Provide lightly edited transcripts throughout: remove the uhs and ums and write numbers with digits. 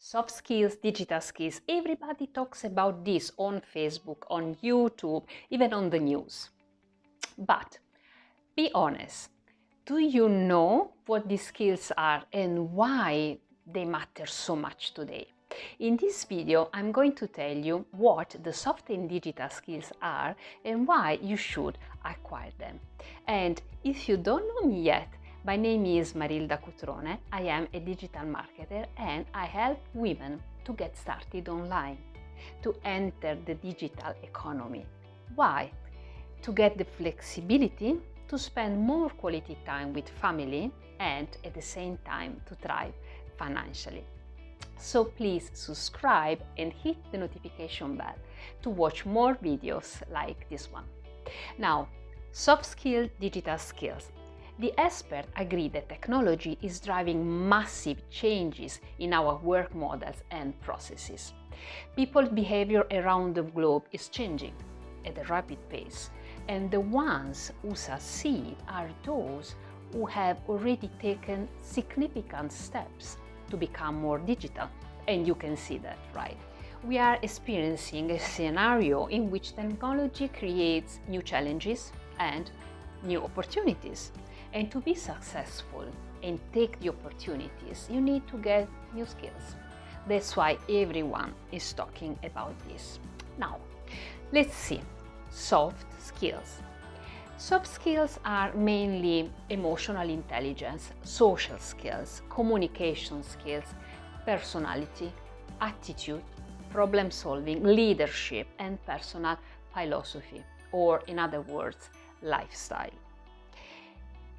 Soft skills, digital skills, everybody talks about this on Facebook, on YouTube, even on the news. But be honest, do you know what these skills are and why they matter so much today? In this video, I'm going to tell you what the soft and digital skills are and why you should acquire them. And if you don't know me yet, my name is Marilda Cutrone. I am a digital marketer and I help women to get started online, to enter the digital economy. Why? To get the flexibility to spend more quality time with family and at the same time to thrive financially. So please subscribe and hit the notification bell to watch more videos like this one. Now, soft skills, digital skills. The experts agree that technology is driving massive changes in our work models and processes. People's behavior around the globe is changing at a rapid pace, and the ones who succeed are those who have already taken significant steps to become more digital. And you can see that, right? We are experiencing a scenario in which technology creates new challenges and new opportunities. And to be successful and take the opportunities, you need to get new skills. That's why everyone is talking about this. Now, let's see. Soft skills. Soft skills are mainly emotional intelligence, social skills, communication skills, personality, attitude, problem solving, leadership, and personal philosophy, or in other words, lifestyle.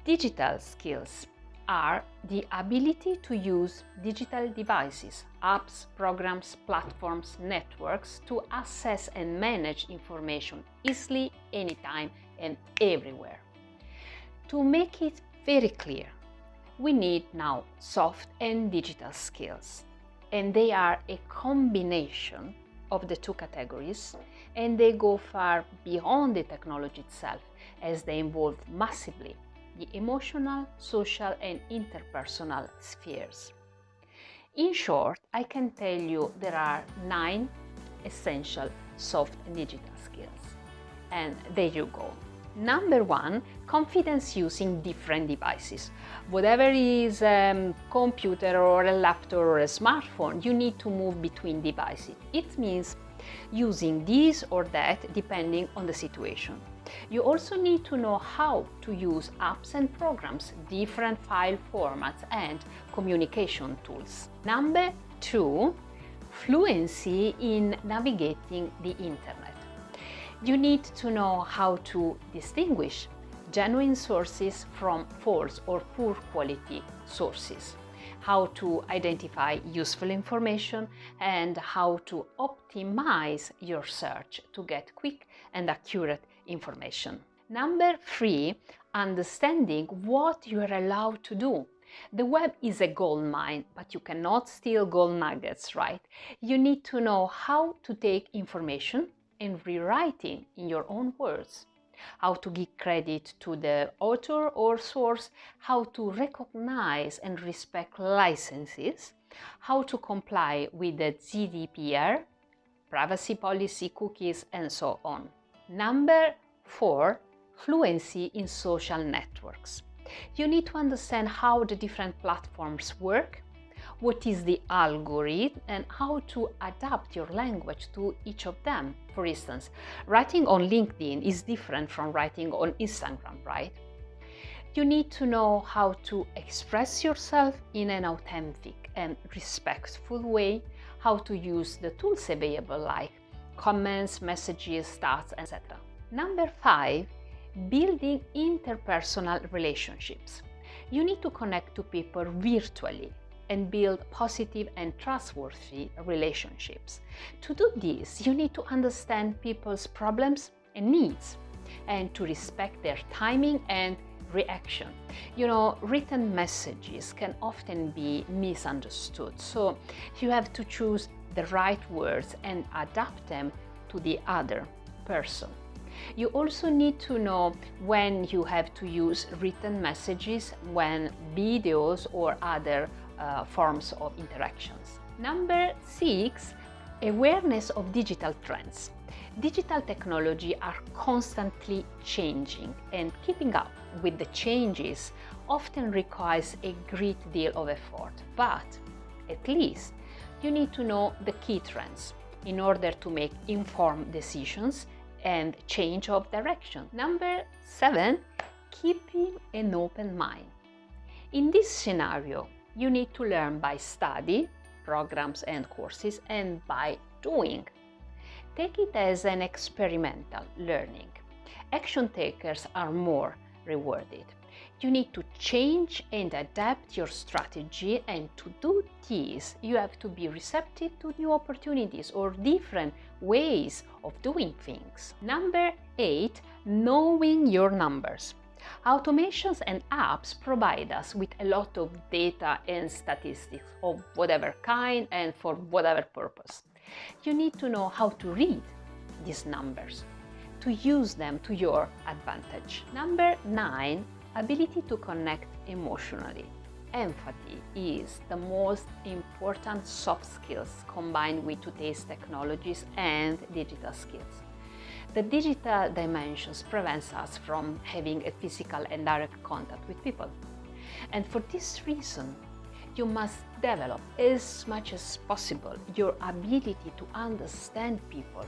Digital skills are the ability to use digital devices, apps, programs, platforms, networks to access and manage information easily, anytime, and everywhere. To make it very clear, we need now soft and digital skills, and they are a combination of the two categories, and they go far beyond the technology itself, as they involve massively the emotional, social, and interpersonal spheres. In short, I can tell you there are 9 essential soft and digital skills. And there you go. Number 1, confidence using different devices. Whatever is a computer or a laptop or a smartphone, you need to move between devices. It means using this or that depending on the situation. You also need to know how to use apps and programs, different file formats, and communication tools. Number 2, fluency in navigating the internet. You need to know how to distinguish genuine sources from false or poor quality sources, how to identify useful information, and how to optimize your search to get quick and accurate information. Number 3, understanding what you are allowed to do. The web is a gold mine, but you cannot steal gold nuggets, right? You need to know how to take information and rewrite it in your own words, how to give credit to the author or source, how to recognize and respect licenses, how to comply with the GDPR, privacy policy, cookies, and so on. Number 4, fluency in social networks. You need to understand how the different platforms work, what is the algorithm, and how to adapt your language to each of them. For instance, writing on LinkedIn is different from writing on Instagram, right? You need to know how to express yourself in an authentic and respectful way, how to use the tools available like comments, messages, stats, etc. Number 5, building interpersonal relationships. You need to connect to people virtually and build positive and trustworthy relationships. To do this, you need to understand people's problems and needs and to respect their timing and reaction. You know, written messages can often be misunderstood, so you have to choose the right words and adapt them to the other person. You also need to know when you have to use written messages, when videos or other forms of interactions. Number 6, awareness of digital trends. Digital technology are constantly changing, and keeping up with the changes often requires a great deal of effort. But at least you need to know the key trends in order to make informed decisions and change of direction. Number 7, keeping an open mind. In this scenario, you need to learn by study, programs and courses, and by doing. Take it as an experimental learning. Action takers are more rewarded. You need to change and adapt your strategy, and to do this, you have to be receptive to new opportunities or different ways of doing things. Number 8, knowing your numbers. Automations and apps provide us with a lot of data and statistics of whatever kind and for whatever purpose. You need to know how to read these numbers, to use them to your advantage. Number 9, ability to connect emotionally. Empathy is the most important soft skills combined with today's technologies and digital skills. The digital dimensions prevents us from having a physical and direct contact with people. And for this reason, you must develop as much as possible your ability to understand people.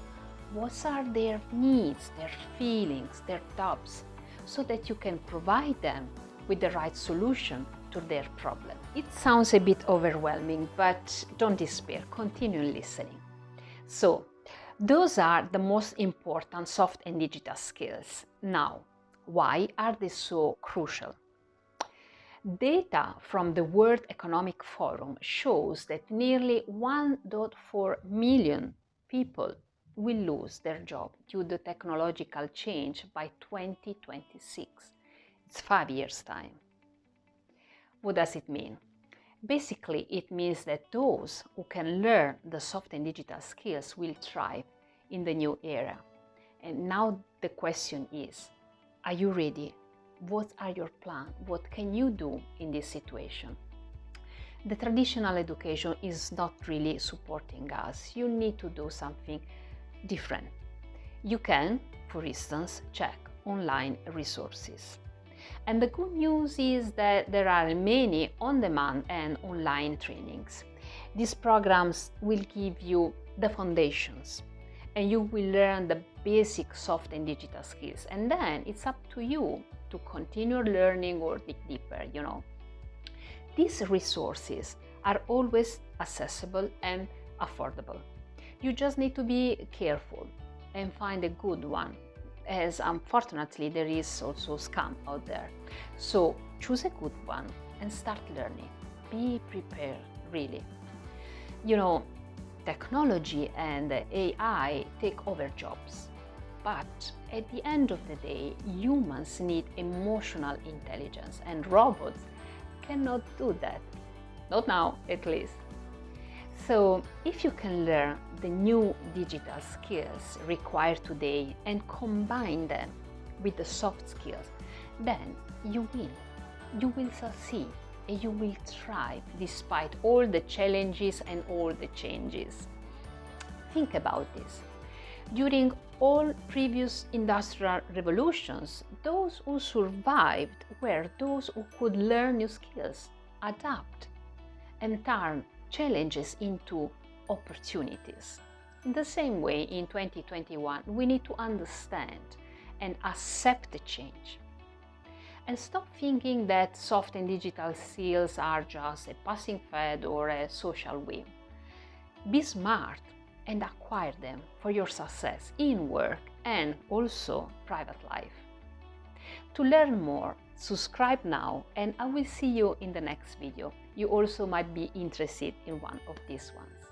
What are their needs, their feelings, their thoughts, so that you can provide them with the right solution to their problem. It sounds a bit overwhelming, but don't despair, continue listening. So, those are the most important soft and digital skills. Now, why are they so crucial? Data from the World Economic Forum shows that nearly 1.4 million people will lose their job due to technological change by 2026. It's 5 years' time. What does it mean? Basically, it means that those who can learn the soft and digital skills will thrive in the new era. And now the question is, are you ready? What are your plans? What can you do in this situation? The traditional education is not really supporting us. You need to do something different. You can, for instance, check online resources. And the good news is that there are many on-demand and online trainings. These programs will give you the foundations, and you will learn the basic soft and digital skills. And then it's up to you to continue learning or dig deeper, These resources are always accessible and affordable. You just need to be careful and find a good one, as unfortunately there is also scam out there. So choose a good one and start learning. Be prepared, really. Technology and AI take over jobs, but at the end of the day, humans need emotional intelligence, and robots cannot do that. Not now, at least. So if you can learn the new digital skills required today and combine them with the soft skills, then you will succeed and you will thrive despite all the challenges and all the changes. Think about this. During all previous industrial revolutions, those who survived were those who could learn new skills, adapt, and turn challenges into opportunities. In the same way, in 2021, we need to understand and accept the change. And stop thinking that soft and digital skills are just a passing fad or a social whim. Be smart and acquire them for your success in work and also private life. To learn more, subscribe now, and I will see you in the next video. You also might be interested in one of these ones.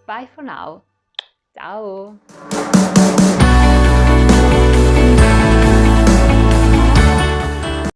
Bye for now. Ciao!